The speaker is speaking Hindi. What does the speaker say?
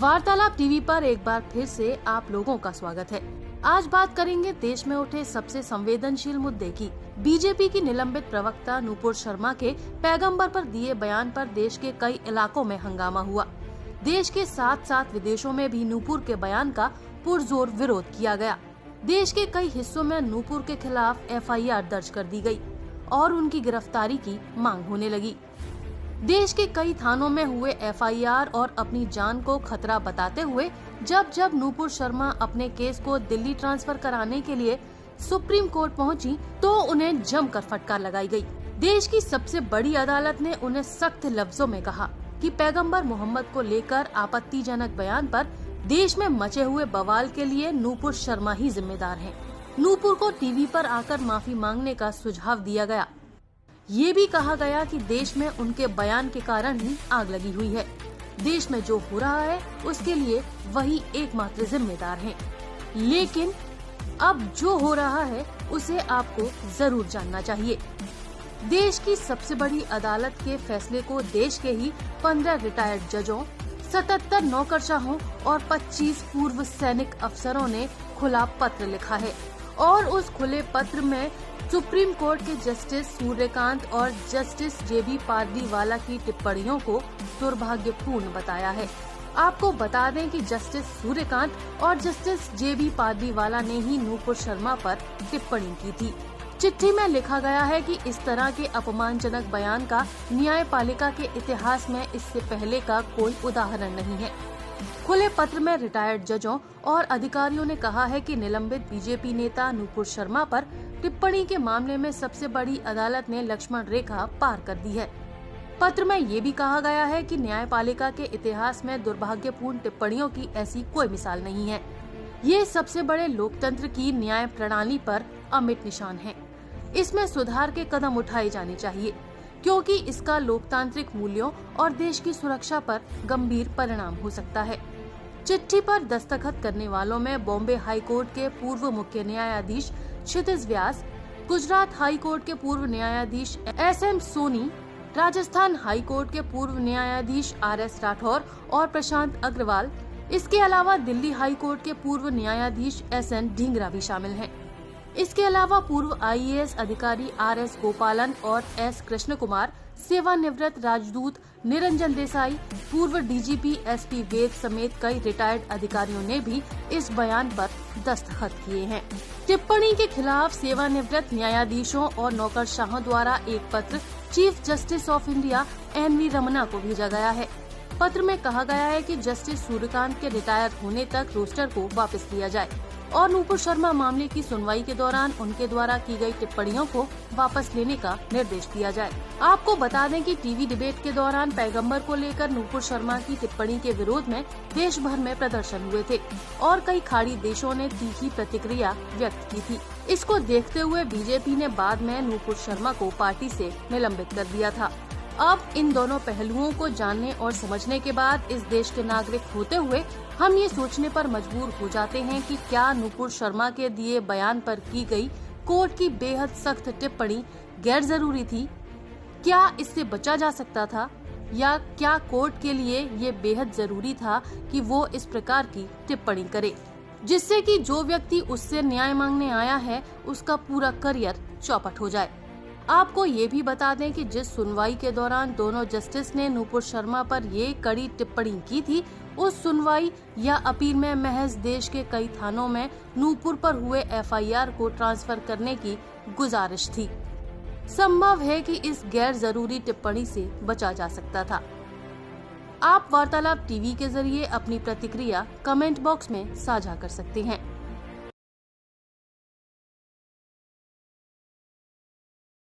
वार्तालाप टीवी पर एक बार फिर से आप लोगों का स्वागत है। आज बात करेंगे देश में उठे सबसे संवेदनशील मुद्दे की। बीजेपी की निलंबित प्रवक्ता नूपुर शर्मा के पैगंबर पर दिए बयान पर देश के कई इलाकों में हंगामा हुआ। देश के साथ साथ विदेशों में भी नूपुर के बयान का पुरजोर विरोध किया गया। देश के कई हिस्सों में नूपुर के खिलाफ FIR दर्ज कर दी गई और उनकी गिरफ्तारी की मांग होने लगी। देश के कई थानों में हुए FIR और अपनी जान को खतरा बताते हुए जब नूपुर शर्मा अपने केस को दिल्ली ट्रांसफर कराने के लिए सुप्रीम कोर्ट पहुंची तो उन्हें जमकर फटकार लगाई गई। देश की सबसे बड़ी अदालत ने उन्हें सख्त लफ्जों में कहा कि पैगंबर मोहम्मद को लेकर आपत्तिजनक बयान पर देश में मचे हुए बवाल के लिए नूपुर शर्मा ही जिम्मेदार हैं। नूपुर को टीवी पर आकर माफी मांगने का सुझाव दिया गया। ये भी कहा गया कि देश में उनके बयान के कारण ही आग लगी हुई है। देश में जो हो रहा है उसके लिए वही एकमात्र जिम्मेदार हैं। लेकिन अब जो हो रहा है उसे आपको जरूर जानना चाहिए। देश की सबसे बड़ी अदालत के फैसले को देश के ही 15 रिटायर्ड जजों, 77 नौकरशाहों और 25 पूर्व सैनिक अफसरों ने खुला पत्र लिखा है और उस खुले पत्र में सुप्रीम कोर्ट के जस्टिस सूर्यकांत और जस्टिस JB पारदीवाला की टिप्पणियों को दुर्भाग्यपूर्ण बताया है। आपको बता दें कि जस्टिस सूर्यकांत और जस्टिस JB पारदीवाला ने ही नूपुर शर्मा पर टिप्पणी की थी। चिट्ठी में लिखा गया है कि इस तरह के अपमानजनक बयान का न्यायपालिका के इतिहास में इससे पहले का कोई उदाहरण नहीं है। खुले पत्र में रिटायर्ड जजों और अधिकारियों ने कहा है कि निलंबित बीजेपी नेता नूपुर शर्मा पर टिप्पणी के मामले में सबसे बड़ी अदालत ने लक्ष्मण रेखा पार कर दी है। पत्र में ये भी कहा गया है कि न्यायपालिका के इतिहास में दुर्भाग्यपूर्ण टिप्पणियों की ऐसी कोई मिसाल नहीं है। ये सबसे बड़े लोकतंत्र की न्याय प्रणाली पर अमिट निशान है। इसमें सुधार के कदम उठाए जाने चाहिए क्योंकि इसका लोकतांत्रिक मूल्यों और देश की सुरक्षा पर गंभीर परिणाम हो सकता है। चिट्ठी पर दस्तखत करने वालों में बॉम्बे हाई कोर्ट के पूर्व मुख्य न्यायाधीश क्षितिज व्यास, गुजरात हाई कोर्ट के पूर्व न्यायाधीश SM Soni, Rajasthan high court के पूर्व न्यायाधीश RS राठौर और प्रशांत अग्रवाल। इसके अलावा दिल्ली हाई कोर्ट के पूर्व न्यायाधीश SN ढींगरा भी शामिल हैं। इसके अलावा पूर्व IAS अधिकारी RS गोपालन और S कृष्ण कुमार, सेवानिवृत्त राजदूत निरंजन देसाई, पूर्व DGP SP वेद समेत कई रिटायर्ड अधिकारियों ने भी इस बयान पर दस्तखत किए हैं। टिप्पणी के खिलाफ सेवानिवृत्त न्यायाधीशों और नौकरशाहों द्वारा एक पत्र chief justice of India NV Ramana को भेजा गया है। पत्र में कहा गया है कि जस्टिस सूर्यकांत के रिटायर होने तक रोस्टर को वापस लिया जाए और नूपुर शर्मा मामले की सुनवाई के दौरान उनके द्वारा की गई टिप्पणियों को वापस लेने का निर्देश दिया जाए। आपको बता दें कि टीवी डिबेट के दौरान पैगंबर को लेकर नूपुर शर्मा की टिप्पणी के विरोध में देश भर में प्रदर्शन हुए थे और कई खाड़ी देशों ने तीखी प्रतिक्रिया व्यक्त की थी। इसको देखते हुए बीजेपी ने बाद में नूपुर शर्मा को पार्टी से निलंबित कर दिया था। अब इन दोनों पहलुओं को जानने और समझने के बाद इस देश के नागरिक होते हुए हम ये सोचने पर मजबूर हो जाते हैं कि क्या नूपुर शर्मा के दिए बयान पर की गई कोर्ट की बेहद सख्त टिप्पणी गैर जरूरी थी? क्या इससे बचा जा सकता था या क्या कोर्ट के लिए ये बेहद जरूरी था कि वो इस प्रकार की टिप्पणी करे जिससे कि जो व्यक्ति उससे न्याय मांगने आया है उसका पूरा करियर चौपट हो जाए? आपको ये भी बता दें कि जिस सुनवाई के दौरान दोनों जस्टिस ने नूपुर शर्मा पर ये कड़ी टिप्पणी की थी, उस सुनवाई या अपील में महज देश के कई थानों में नूपुर पर हुए FIR को ट्रांसफर करने की गुजारिश थी। संभव है कि इस गैर जरूरी टिप्पणी से बचा जा सकता था। आप वार्तालाप टीवी के जरिए अपनी प्रतिक्रिया कमेंट बॉक्स में साझा कर सकते हैं।